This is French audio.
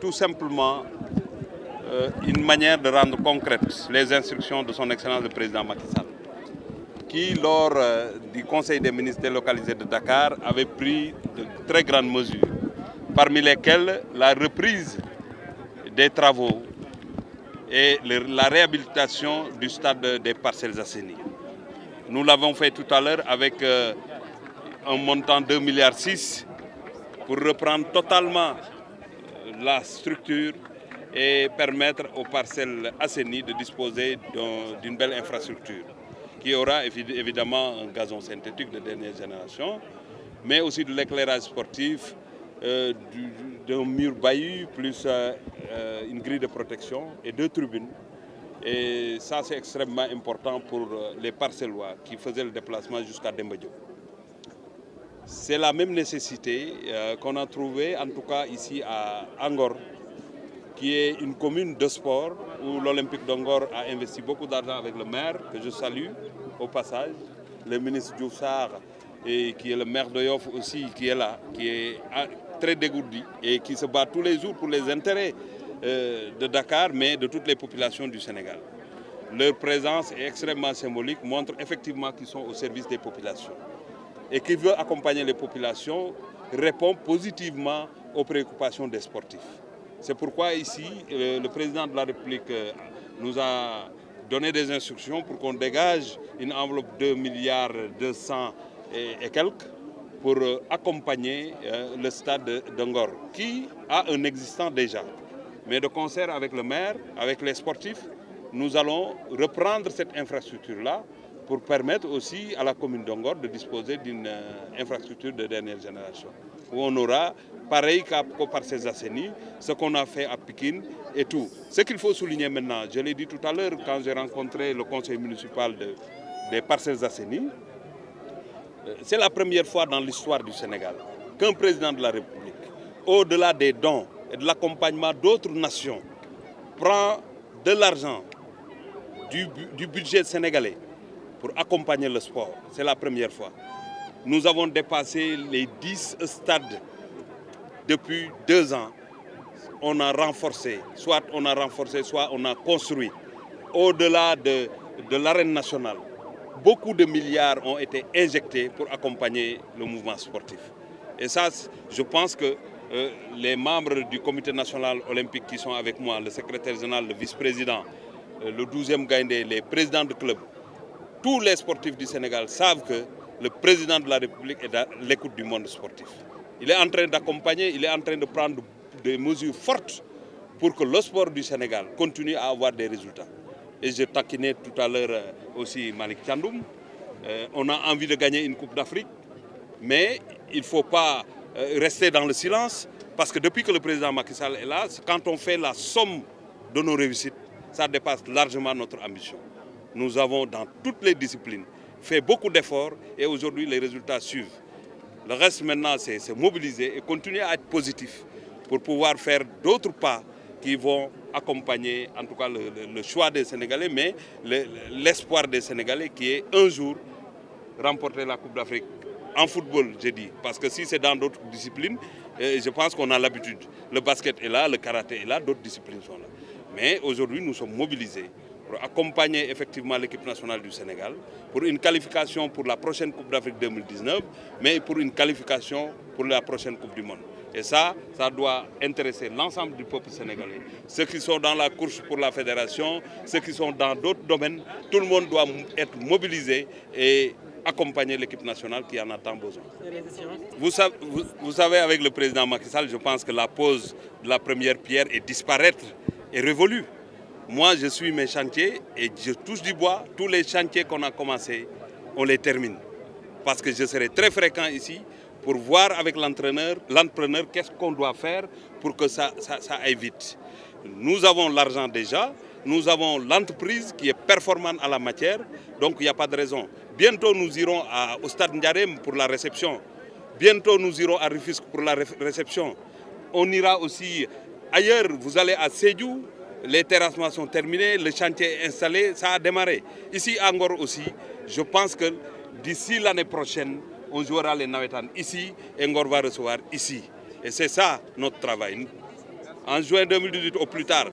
tout simplement une manière de rendre concrètes les instructions de son Excellence le Président Macky Sall, qui, lors du Conseil des ministres délocalisé de Dakar, avait pris de très grandes mesures, parmi lesquelles la reprise des travaux et la réhabilitation du stade des Parcelles Assainies. Nous l'avons fait tout à l'heure avec un montant de 2,6 milliards pour reprendre totalement la structure et permettre aux Parcelles Assainies de disposer d'une belle infrastructure qui aura évidemment un gazon synthétique de dernière génération, mais aussi de l'éclairage sportif, d'un mur bahut, plus une grille de protection et 2 tribunes. Et ça, c'est extrêmement important pour les Parcellois qui faisaient le déplacement jusqu'à Demba Diop. C'est la même nécessité qu'on a trouvée, en tout cas ici à Angor, qui est une commune de sport où l'Olympique d'Angor a investi beaucoup d'argent avec le maire, que je salue au passage, le ministre Diouf Sarr, et qui est le maire de Yoff aussi, qui est là, qui est très dégourdi et qui se bat tous les jours pour les intérêts de Dakar, mais de toutes les populations du Sénégal. Leur présence est extrêmement symbolique, montre effectivement qu'ils sont au service des populations. Et qui veut accompagner les populations répond positivement aux préoccupations des sportifs. C'est pourquoi ici, le président de la République nous a donné des instructions pour qu'on dégage une enveloppe de 2,2 milliards et quelques pour accompagner le stade d'Angor, qui a un existant déjà. Mais de concert avec le maire, avec les sportifs, nous allons reprendre cette infrastructure-là pour permettre aussi à la commune d'Angor de disposer d'une infrastructure de dernière génération, où on aura, pareil qu'au Parcelles Assainies, ce qu'on a fait à Pikine et tout. Ce qu'il faut souligner maintenant, je l'ai dit tout à l'heure quand j'ai rencontré le conseil municipal des Parcelles Assainies, c'est la première fois dans l'histoire du Sénégal qu'un président de la République, au-delà des dons et de l'accompagnement d'autres nations, prend de l'argent du budget sénégalais pour accompagner le sport. C'est la première fois. Nous avons dépassé les 10 stades depuis 2 ans. On a renforcé, soit on a construit. Au-delà de l'arène nationale, beaucoup de milliards ont été injectés pour accompagner le mouvement sportif. Et ça, je pense que les membres du comité national olympique qui sont avec moi, le secrétaire général, le vice-président, le 12e Gaïndé, les présidents de club, tous les sportifs du Sénégal savent que le président de la République est à l'écoute du monde sportif. Il est en train d'accompagner, il est en train de prendre des mesures fortes pour que le sport du Sénégal continue à avoir des résultats. Et je taquinais tout à l'heure aussi Malik Thiandoum. On a envie de gagner une Coupe d'Afrique, mais il ne faut pas rester dans le silence, parce que depuis que le président Macky Sall est là, quand on fait la somme de nos réussites, ça dépasse largement notre ambition. Nous avons, dans toutes les disciplines, fait beaucoup d'efforts et aujourd'hui les résultats suivent. Le reste maintenant, c'est se mobiliser et continuer à être positif pour pouvoir faire d'autres pas qui vont accompagner en tout cas le choix des Sénégalais, mais l'espoir des Sénégalais qui est un jour remporter la Coupe d'Afrique en football, j'ai dit. Parce que si c'est dans d'autres disciplines, je pense qu'on a l'habitude. Le basket est là, le karaté est là, d'autres disciplines sont là. Mais aujourd'hui, nous sommes mobilisés pour accompagner effectivement l'équipe nationale du Sénégal, pour une qualification pour la prochaine Coupe d'Afrique 2019, mais pour une qualification pour la prochaine Coupe du Monde. Et ça doit intéresser l'ensemble du peuple sénégalais. Ceux qui sont dans la course pour la fédération, ceux qui sont dans d'autres domaines, tout le monde doit être mobilisé et accompagner l'équipe nationale qui en a tant besoin. Vous savez, avec le président Macky Sall, je pense que la pose de la première pierre est disparaître et révolue. Moi, je suis mes chantiers et je touche du bois. Tous les chantiers qu'on a commencés, on les termine. Parce que je serai très fréquent ici pour voir avec l'entraîneur qu'est-ce qu'on doit faire pour que ça aille vite. Nous avons l'argent déjà, nous avons l'entreprise qui est performante à la matière, donc il n'y a pas de raison. Bientôt, nous irons au stade Ndiarème pour la réception. Bientôt, nous irons à Rufisque pour la réception. On ira aussi ailleurs, vous allez à Sédhiou. Les terrassements sont terminés, le chantier est installé, ça a démarré. Ici à Ngor aussi, je pense que d'ici l'année prochaine, on jouera les Nawetan ici et Ngor va recevoir ici. Et c'est ça notre travail. en juin 2018 au plus tard,